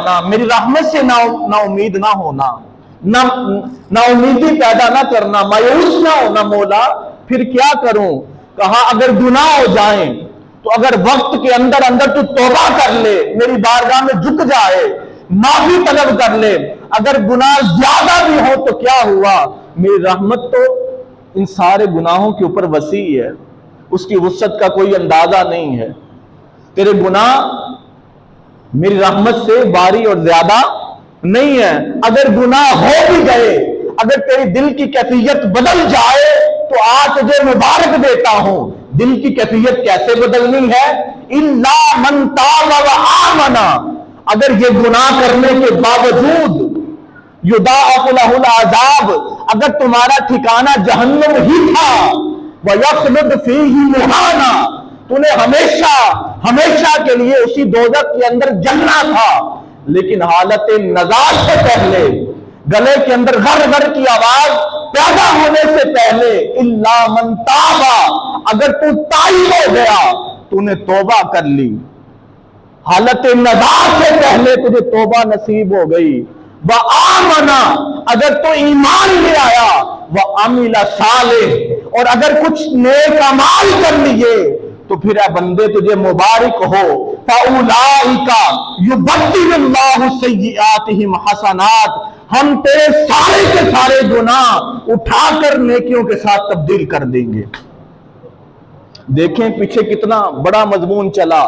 جانا، میری رحمت سے نا امید نہ ہونا، نا امیدی پیدا نہ کرنا، مایوس نہ ہونا مولا، پھر کیا کروں؟ کہا اگر گناہ ہو جائیں تو اگر وقت کے اندر اندر تو توبہ کر لے، میری بارگاہ میں جھک جائے، معافی طلب کر لے، اگر گناہ زیادہ بھی ہو تو کیا ہوا، میری رحمت تو ان سارے گناہوں کے اوپر وسیع ہے، اس کی وسعت کا کوئی اندازہ نہیں ہے، تیرے گناہ میری رحمت سے باری اور زیادہ نہیں ہے۔ اگر گناہ ہو بھی گئے، اگر تیری دل کی کیفیت بدل جائے تو آج تجھے مبارک دیتا ہوں۔ دل کی کیفیت کیسے بدلنی ہے؟ اِلَّا مَن تَابَ وَآمَنَ، اگر یہ گناہ کرنے کے باوجود یُضَاعَفُ لَهُ الْعَذَابُ، اگر تمہارا ٹھکانہ جہنم ہی تھا، وَيَخْلُدْ فِيهِ مُهَانًا، تو نے ہمیشہ کے لیے اسی دوزخ کے اندر جلنا تھا، لیکن حالت نزاع سے پہلے، گلے کے اندر غر غر کی آواز پیدا ہونے سے پہلے، اِلَّا مَن تَابَ، اگر تو تائب ہو گیا، تو نے توبہ کر لی، حالت نزاع سے پہلے تجھے توبہ نصیب ہو گئی، وَآمَنَ، اگر تو ایمان لے آیا، وَعَمِلَ صالح، اور اگر کچھ نیک اعمال کر لیے تو پھر اے بندے تجھے مبارک ہو، فَأُولَئِكَ يُبَدِّلُ اللَّهُ سَيِّئَاتِهِمْ حَسَنَاتٍ، ہم تیرے سارے کے سارے گناہ اٹھا کر نیکیوں کے ساتھ تبدیل کر دیں گے۔ دیکھیں پیچھے کتنا بڑا مضمون چلا،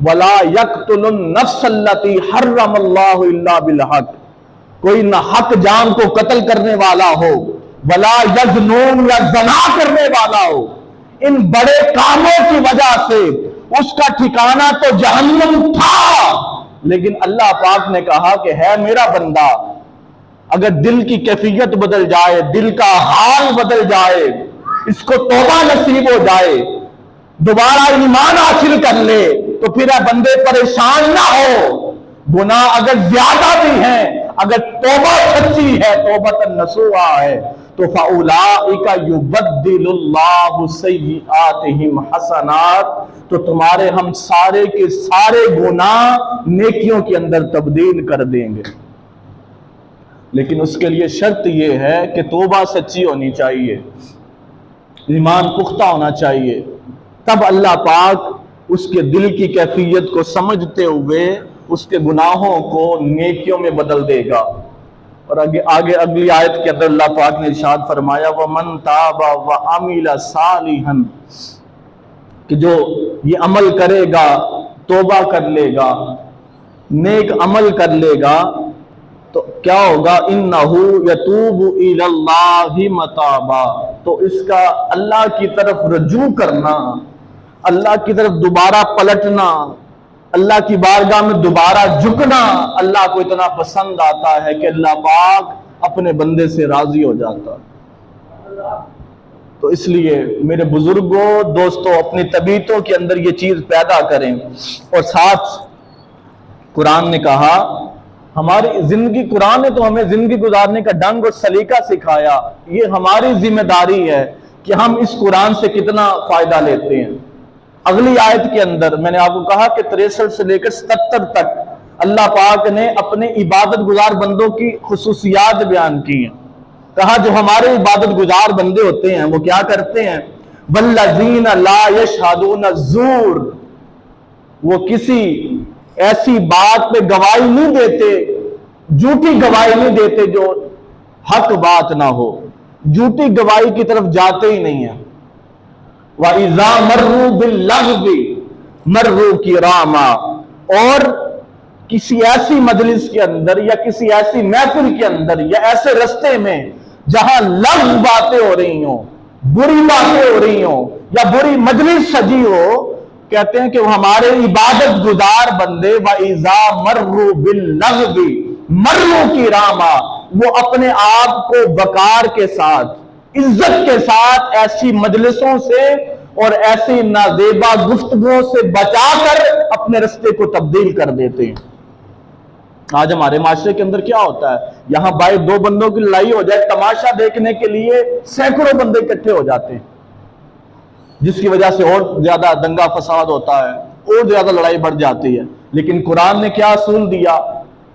وَلَا يَقْتُلُ النَّفْسَ الَّتِي حَرَّمَ اللَّهُ إِلَّا بِالْحَقِّ، کوئی نہ حق جان کو قتل کرنے والا ہو، وَلَا يَزْنُونَ، یا زنا کرنے والا ہو، ان بڑے کاموں کی وجہ سے اس کا ٹھکانہ تو جہنم تھا، لیکن اللہ پاک نے کہا کہ ہے میرا بندہ، اگر دل کی کیفیت بدل جائے، دل کا حال بدل جائے، اس کو توبہ نصیب ہو جائے، دوبارہ ایمان حاصل کر لے، تو پھر اے بندے پریشان نہ ہو، گناہ اگر زیادہ بھی ہیں، اگر توبہ سچی ہے، توبۃ نصوحا ہے، تو فَأُولَئِكَ يُبَدِّلُ اللَّهُ سَيِّئَاتِهِمْ حَسَنَاتٍ، تو تمہارے ہم سارے کے سارے گناہ نیکیوں کے اندر تبدیل کر دیں گے، لیکن اس کے لیے شرط یہ ہے کہ توبہ سچی ہونی چاہیے، ایمان پختہ ہونا چاہیے، تب اللہ پاک اس کے دل کی کیفیت کو سمجھتے ہوئے اس کے گناہوں کو نیکیوں میں بدل دے گا۔ اور آگے اگلی آیت کے اندر اللہ پاک نے ارشاد فرمایا وَمَن تَابَ وَعَمِلَ صَالِحًا، کہ جو یہ عمل کرے گا، توبہ کر لے گا، نیک عمل کر لے گا، تو کیا ہوگا؟ اِنَّهُ يَتُوبُ إِلَى اللَّهِ مَتَابًا، تو اس کا اللہ کی طرف رجوع کرنا، اللہ کی طرف دوبارہ پلٹنا، اللہ کی بارگاہ میں دوبارہ جھکنا اللہ کو اتنا پسند آتا ہے کہ اللہ پاک اپنے بندے سے راضی ہو جاتا۔ تو اس لیے میرے بزرگوں، دوستوں، اپنی طبیعتوں کے اندر یہ چیز پیدا کریں، اور ساتھ قرآن نے کہا ہماری زندگی، قرآن نے تو ہمیں زندگی گزارنے کا ڈنگ اور سلیقہ سکھایا، یہ ہماری ذمہ داری ہے کہ ہم اس قرآن سے کتنا فائدہ لیتے ہیں۔ اگلی آیت کے اندر میں نے آپ کو کہا کہ 63 سے لے کر 77 تک اللہ پاک نے اپنے عبادت گزار بندوں کی خصوصیات بیان کی ہیں، کہا جو ہمارے عبادت گزار بندے ہوتے ہیں وہ کیا کرتے ہیں؟ وَالَّذِينَ لَا يَشْهَدُونَ الزُّورَ، وہ کسی ایسی بات پہ گواہی نہیں دیتے، جھوٹی گواہی نہیں دیتے جو حق بات نہ ہو، جھوٹی گواہی کی طرف جاتے ہی نہیں ہیں۔ وَإِذَا مَرُّوا بِاللَّغْوِ مَرُّوا كِرَامًا، اور کسی ایسی مجلس کے اندر یا کسی ایسی محفل کے اندر یا ایسے رستے میں جہاں لغو باتیں ہو رہی ہوں، بری باتیں ہو رہی ہوں یا بری مجلس سجی ہو، کہتے ہیں کہ وہ ہمارے عبادت گزار بندے وَإِذَا مَرُّوا بِاللَّغْوِ مَرُّوا كِرَامًا، وہ اپنے آپ کو وقار کے ساتھ، عزت کے ساتھ ایسی مجلسوں سے اور ایسی نازیبا گفتگو سے بچا کر اپنے رستے کو تبدیل کر دیتے ہیں۔ آج ہمارے معاشرے کے اندر کیا ہوتا ہے؟ یہاں بھائی دو بندوں کی لڑائی ہو جائے، تماشا دیکھنے کے لیے سینکڑوں بندے اکٹھے ہو جاتے ہیں، جس کی وجہ سے اور زیادہ دنگا فساد ہوتا ہے، اور زیادہ لڑائی بڑھ جاتی ہے۔ لیکن قرآن نے کیا اصول دیا؟